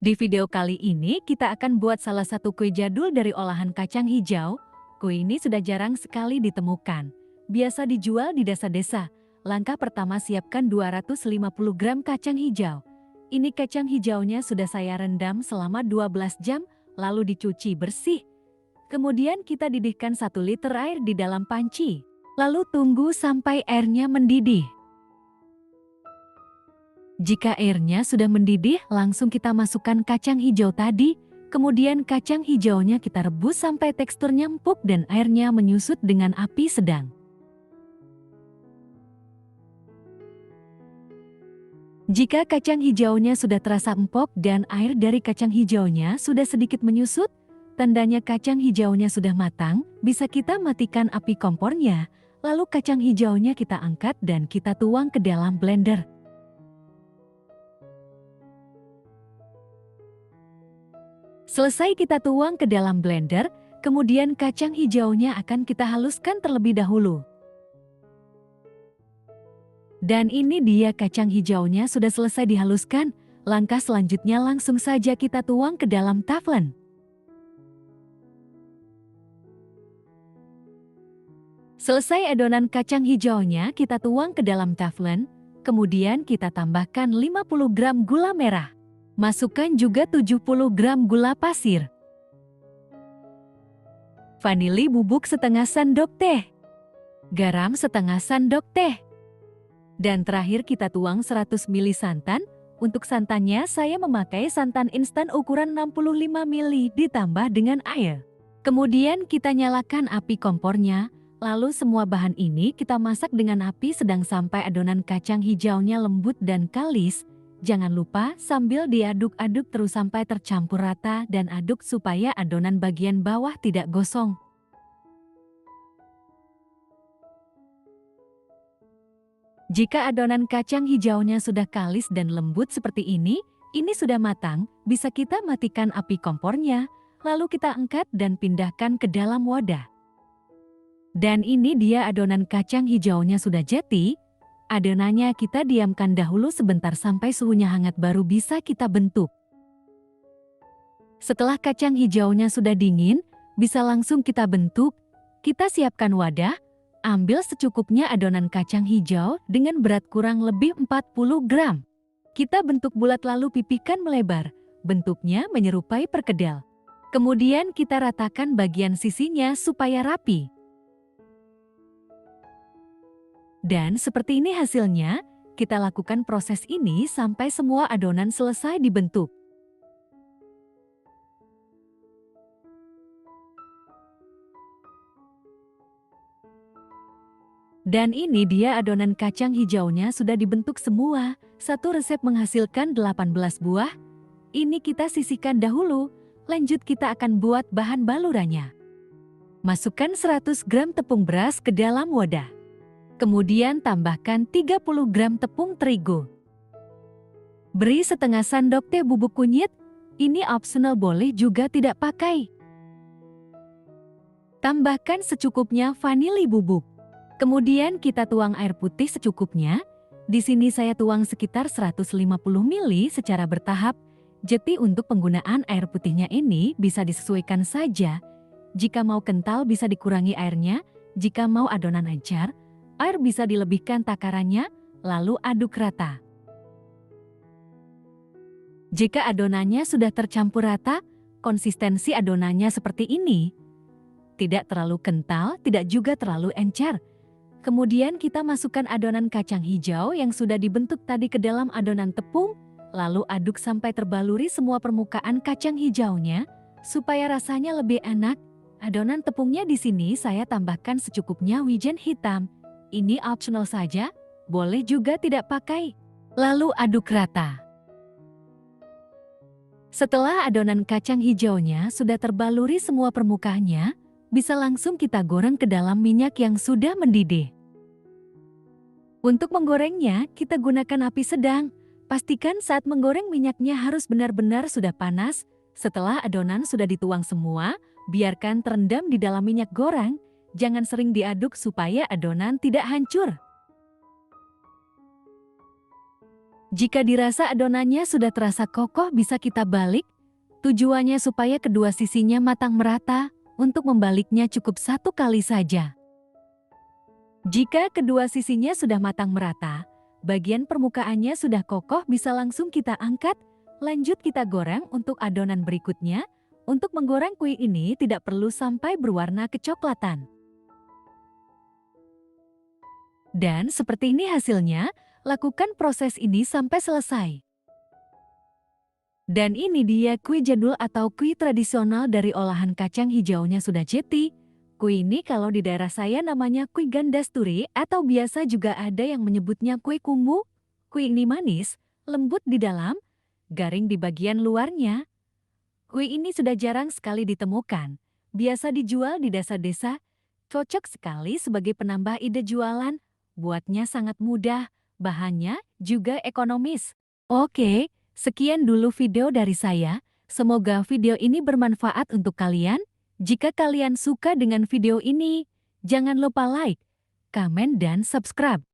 Di video kali ini kita akan buat salah satu kue jadul dari olahan kacang hijau. Kue ini sudah jarang sekali ditemukan. Biasa dijual di desa-desa. Langkah pertama, siapkan 250 gram kacang hijau. Ini kacang hijaunya sudah saya rendam selama 12 jam, lalu dicuci bersih. Kemudian kita didihkan 1 liter air di dalam panci. Lalu tunggu sampai airnya mendidih. Jika airnya sudah mendidih, langsung kita masukkan kacang hijau tadi. Kemudian kacang hijaunya kita rebus sampai teksturnya empuk dan airnya menyusut dengan api sedang. Jika kacang hijaunya sudah terasa empuk dan air dari kacang hijaunya sudah sedikit menyusut, tandanya kacang hijaunya sudah matang, bisa kita matikan api kompornya. Lalu kacang hijaunya kita angkat dan kita tuang ke dalam blender. Selesai kita tuang ke dalam blender, kemudian kacang hijaunya akan kita haluskan terlebih dahulu. Dan ini dia kacang hijaunya sudah selesai dihaluskan. Langkah selanjutnya langsung saja kita tuang ke dalam taflen. Selesai adonan kacang hijaunya kita tuang ke dalam taflen, kemudian kita tambahkan 50 gram gula merah. Masukkan juga 70 gram gula pasir. Vanili bubuk setengah sendok teh. Garam setengah sendok teh. Dan terakhir kita tuang 100 ml santan. Untuk santannya saya memakai santan instan ukuran 65 ml ditambah dengan air. Kemudian kita nyalakan api kompornya. Lalu semua bahan ini kita masak dengan api sedang sampai adonan kacang hijaunya lembut dan kalis. Jangan lupa sambil diaduk-aduk terus sampai tercampur rata dan aduk supaya adonan bagian bawah tidak gosong. Jika adonan kacang hijaunya sudah kalis dan lembut seperti ini sudah matang, bisa kita matikan api kompornya, lalu kita angkat dan pindahkan ke dalam wadah. Dan ini dia adonan kacang hijaunya sudah jadi. Adonannya kita diamkan dahulu sebentar sampai suhunya hangat baru bisa kita bentuk. Setelah kacang hijaunya sudah dingin, bisa langsung kita bentuk. Kita siapkan wadah, ambil secukupnya adonan kacang hijau dengan berat kurang lebih 40 gram. Kita bentuk bulat lalu pipihkan melebar, bentuknya menyerupai perkedel. Kemudian kita ratakan bagian sisinya supaya rapi. Dan seperti ini hasilnya, kita lakukan proses ini sampai semua adonan selesai dibentuk. Dan ini dia adonan kacang hijaunya sudah dibentuk semua. Satu resep menghasilkan 18 buah. Ini kita sisihkan dahulu, lanjut kita akan buat bahan balurannya. Masukkan 100 gram tepung beras ke dalam wadah. Kemudian tambahkan 30 gram tepung terigu. Beri setengah sendok teh bubuk kunyit, ini optional boleh juga tidak pakai. Tambahkan secukupnya vanili bubuk. Kemudian kita tuang air putih secukupnya. Di sini saya tuang sekitar 150 ml secara bertahap. Jadi untuk penggunaan air putihnya ini bisa disesuaikan saja. Jika mau kental bisa dikurangi airnya, jika mau adonan acar, air bisa dilebihkan takarannya, lalu aduk rata. Jika adonannya sudah tercampur rata, konsistensi adonannya seperti ini. Tidak terlalu kental, tidak juga terlalu encer. Kemudian kita masukkan adonan kacang hijau yang sudah dibentuk tadi ke dalam adonan tepung, lalu aduk sampai terbaluri semua permukaan kacang hijaunya, supaya rasanya lebih enak. Adonan tepungnya di sini saya tambahkan secukupnya wijen hitam. Ini optional saja, boleh juga tidak pakai. Lalu aduk rata. Setelah adonan kacang hijaunya sudah terbaluri semua permukaannya, bisa langsung kita goreng ke dalam minyak yang sudah mendidih. Untuk menggorengnya, kita gunakan api sedang. Pastikan saat menggoreng minyaknya harus benar-benar sudah panas. Setelah adonan sudah dituang semua, biarkan terendam di dalam minyak goreng. Jangan sering diaduk supaya adonan tidak hancur. Jika dirasa adonannya sudah terasa kokoh, bisa kita balik. Tujuannya supaya kedua sisinya matang merata. Untuk membaliknya cukup 1 kali saja. Jika kedua sisinya sudah matang merata, bagian permukaannya sudah kokoh, bisa langsung kita angkat. Lanjut kita goreng untuk adonan berikutnya. Untuk menggoreng kue ini tidak perlu sampai berwarna kecoklatan. Dan seperti ini hasilnya, lakukan proses ini sampai selesai. Dan ini dia kue jadul atau kue tradisional dari olahan kacang hijaunya sudah jadi. Kue ini kalau di daerah saya namanya kue gandasturi atau biasa juga ada yang menyebutnya kue kumbu. Kue ini manis, lembut di dalam, garing di bagian luarnya. Kue ini sudah jarang sekali ditemukan. Biasa dijual di desa-desa. Cocok sekali sebagai penambah ide jualan. Buatnya sangat mudah, bahannya juga ekonomis. Oke, sekian dulu video dari saya. Semoga video ini bermanfaat untuk kalian. Jika kalian suka dengan video ini, jangan lupa like, komen, dan subscribe.